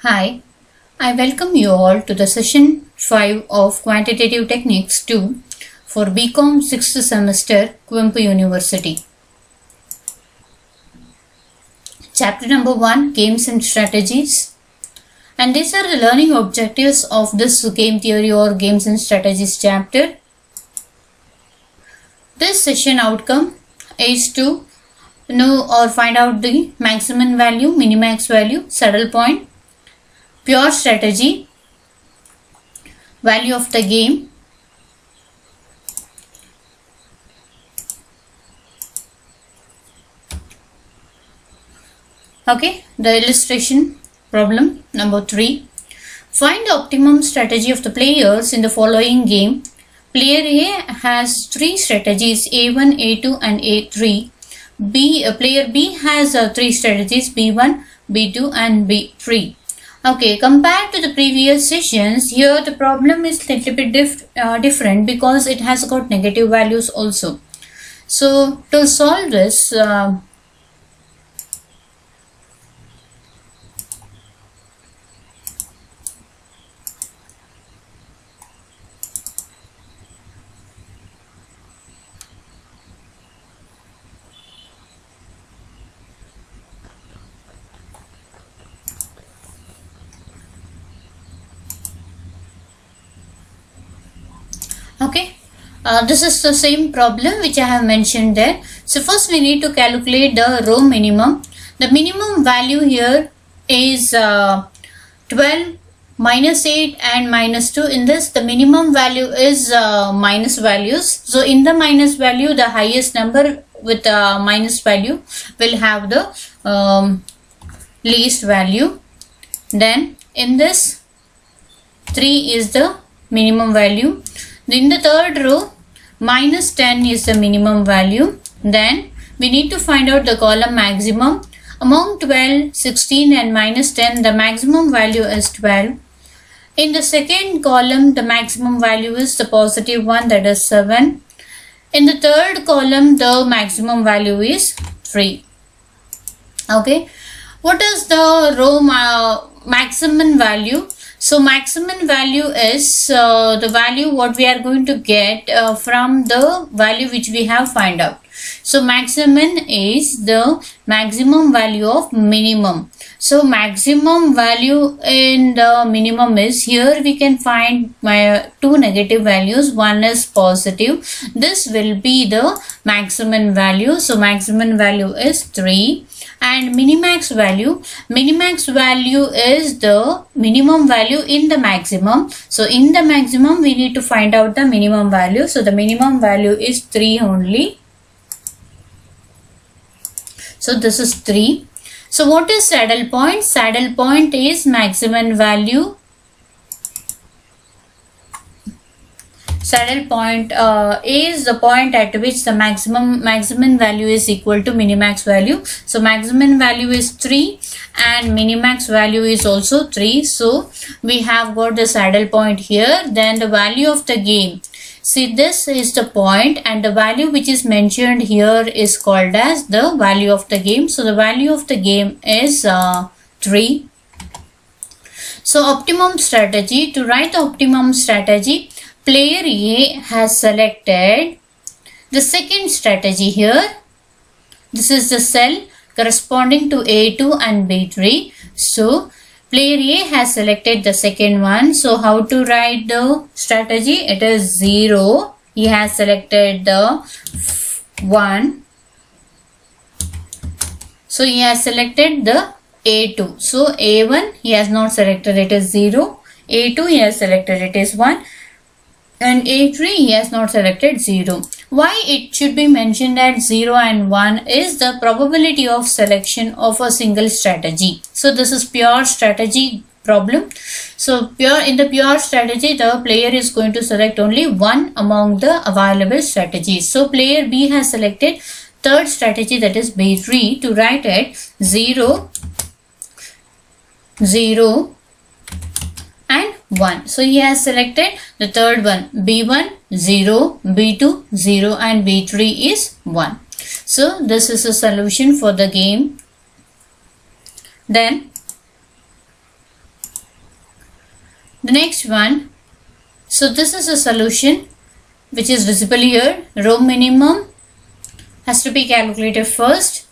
Hi, I welcome you all to the session 5 of Quantitative Techniques 2 for BCom 6th semester, Kuvempu University. Chapter number 1, Games and Strategies. And these are the learning objectives of this game theory or games and strategies chapter. This session outcome is to know or find out the maximum value, minimax value, saddle point, pure strategy, value of the game, okay. The illustration problem number 3. Find the optimum strategy of the players in the following game. Player A has 3 strategies, A1, A2 and A3. Player B has 3 strategies, B1, B2 and B3. Okay, compared to the previous sessions, here the problem is a little bit different because it has got negative values also. So to solve this, okay, this is the same problem which I have mentioned there. So first we need to calculate the row minimum. The minimum value here is 12, minus 8 and minus 2. In this the minimum value is minus values. So in the minus value, the highest number with minus value will have the least value. Then in this 3 is the minimum value. In the third row, minus 10 is the minimum value. Then we need to find out the column maximum. Among 12, 16 and minus 10, the maximum value is 12. In the second column, the maximum value is the positive one, that is 7. In the third column, the maximum value is 3. Okay. What is the row maximum value? So maximum value is the value what we are going to get from the value which we have find out. So maximum is the maximum value of minimum. So maximum value in the minimum is, here we can find two negative values. One is positive. This will be the maximum value. So maximum value is 3. And minimax value is the minimum value in the maximum. So in the maximum we need to find out the minimum value. So the minimum value is 3 only. So this is 3. So what is saddle point? Saddle point is maximum value. Saddle point is the point at which the maximum value is equal to minimax value. So maximum value is 3 and minimax value is also 3. So we have got the saddle point here. Then the value of the game. See, this is the point and the value which is mentioned here is called as the value of the game. So the value of the game is 3. So optimum strategy. To write the optimum strategy, player A has selected the second strategy here. This is the cell corresponding to A2 and B3. So player A has selected the second one. So how to write the strategy? It is 0. He has selected the 1. So he has selected the A2. So A1 he has not selected, it is 0. A2 he has selected, it is 1. And A3 he has not selected 0. Why it should be mentioned at 0 and 1 is the probability of selection of a single strategy. So this is pure strategy problem. So in the pure strategy, the player is going to select only one among the available strategies. So player B has selected third strategy, that is B3. To write it, 0, 0 and 1. So he has selected the third one, B1 0, B2 0 and B3 is 1. So this is a solution for the game. Then The next one, so this is a solution which is visible here. Row minimum has to be calculated first,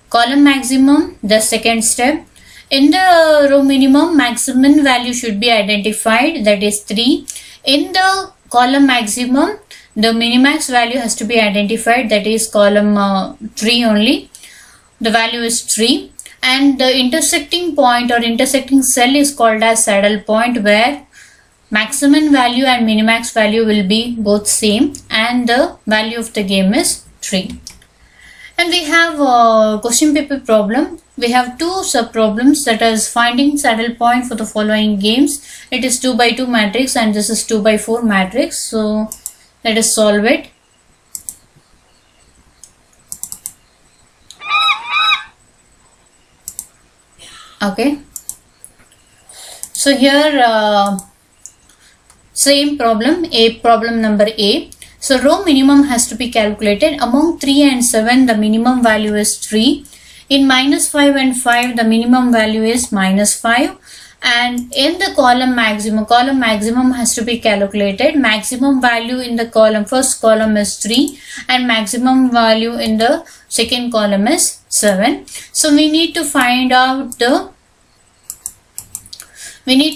column maximum the second step. In the row minimum, maximum value should be identified, that is 3. In the column maximum, the minimax value has to be identified, that is column 3 only. The value is 3. And the intersecting point or intersecting cell is called as saddle point, where maximum value and minimax value will be both same, and the value of the game is 3. And we have a question paper problem. We have two sub problems, that is finding saddle point for the following games. It is 2 by 2 matrix and this is 2 by 4 matrix. So let us solve it. Okay. So here same problem, problem number A. So row minimum has to be calculated. Among 3 and 7, the minimum value is 3. In -5 and 5, the minimum value is -5. And in the column maximum has to be calculated. Maximum value in the first column is 3 and maximum value in the second column is 7. So we need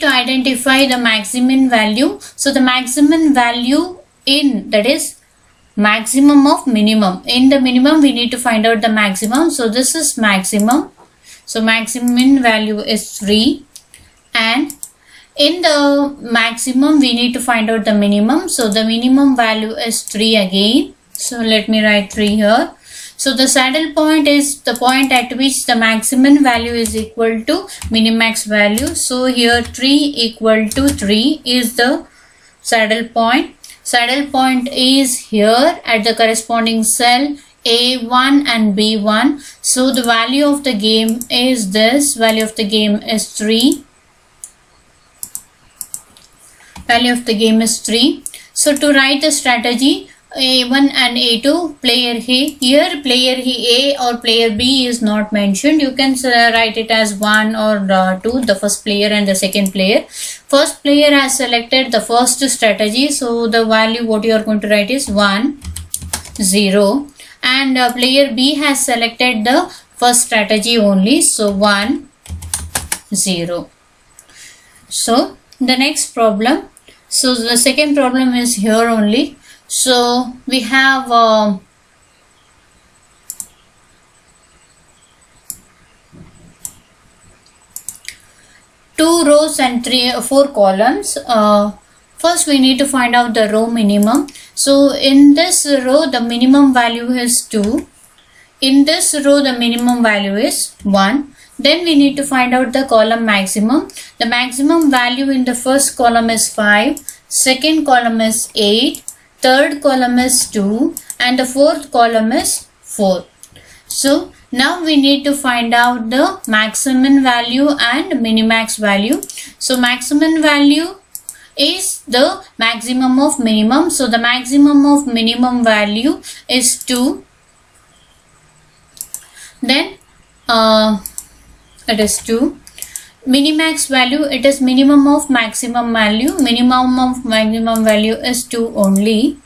to identify the maximum value. So the maximum value in, that is maximum of minimum. In the minimum we need to find out the maximum. So this is maximum. So maximum value is 3. And in the maximum we need to find out the minimum. So the minimum value is 3 again. So let me write 3 here. So the saddle point is the point at which the maximum value is equal to minimax value. So here 3 equal to 3 is the saddle point. Saddle point is here at the corresponding cell A1 and B1. So the value of the game is this. Value of the game is 3. Value of the game is 3. So to write the strategy, A1 and A2, player A. Here player A or player B is not mentioned. You can write it as 1 or 2, the first player and the second player. First player has selected the first strategy. So the value what you are going to write is 1, 0. And player B has selected the first strategy only. So 1, 0. So the next problem. So the second problem is here only. So we have two rows and 4 columns. First we need to find out the row minimum. So in this row the minimum value is 2. In this row the minimum value is 1. Then we need to find out the column maximum. The maximum value in the first column is 5. Second column is 8. Third column is 2 and the fourth column is 4. So now we need to find out the maximum value and minimax value. So maximum value is the maximum of minimum. So the maximum of minimum value is 2. Then it is 2. Minimax value, it is minimum of maximum value. Minimum of maximum value is 2 only.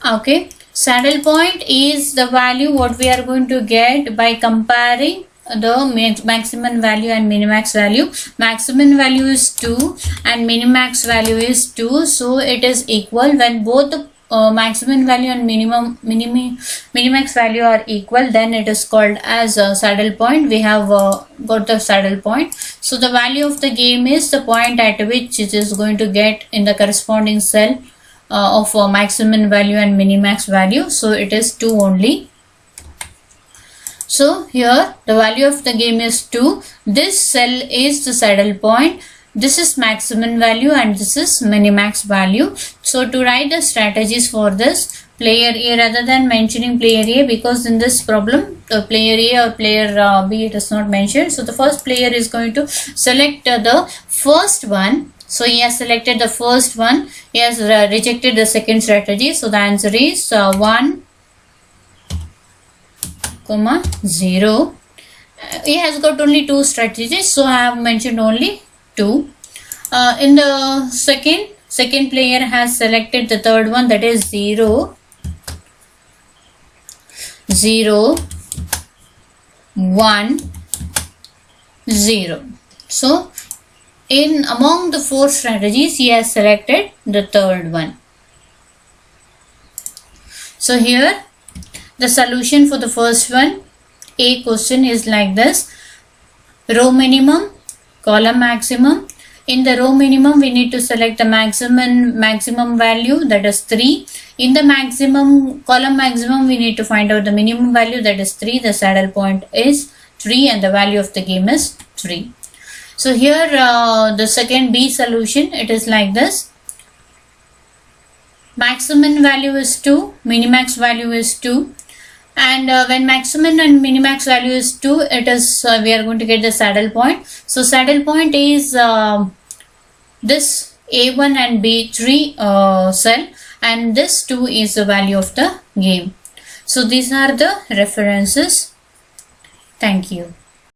Okay. Saddle point is the value what we are going to get by comparing the maximum value and minimax value. Maximum value is 2 and minimax value is 2. So it is equal. When both the maximum value and minimax value are equal, then it is called as a saddle point. We have got the saddle point. So the value of the game is the point at which it is going to get in the corresponding cell of maximum value and minimax value. So it is 2 only. So here the value of the game is 2. This cell is the saddle point. This is maximum value and this is minimax value. So to write the strategies for this, player A, rather than mentioning player A, because in this problem player A or player B it is not mentioned. So the first player is going to select the first one. So he has selected the first one. He has rejected the second strategy. So the answer is 1, 0. He has got only 2 strategies. So I have mentioned only 2. In the second player has selected the third one, that is 0 0 1 0. So in among the 4 strategies he has selected the third one. So here the solution for the first one, A question, is like this: row minimum, column maximum. In the row minimum we need to select the maximum value, that is 3. In the column maximum we need to find out the minimum value, that is 3. The saddle point is 3 and the value of the game is 3. So here the second B solution, it is like this: maximum value is 2, minimax value is 2, and when maximum and minimax value is 2, it is we are going to get the saddle point. So saddle point is this A1 and B3 cell, and this 2 is the value of the game. So these are the references. Thank you.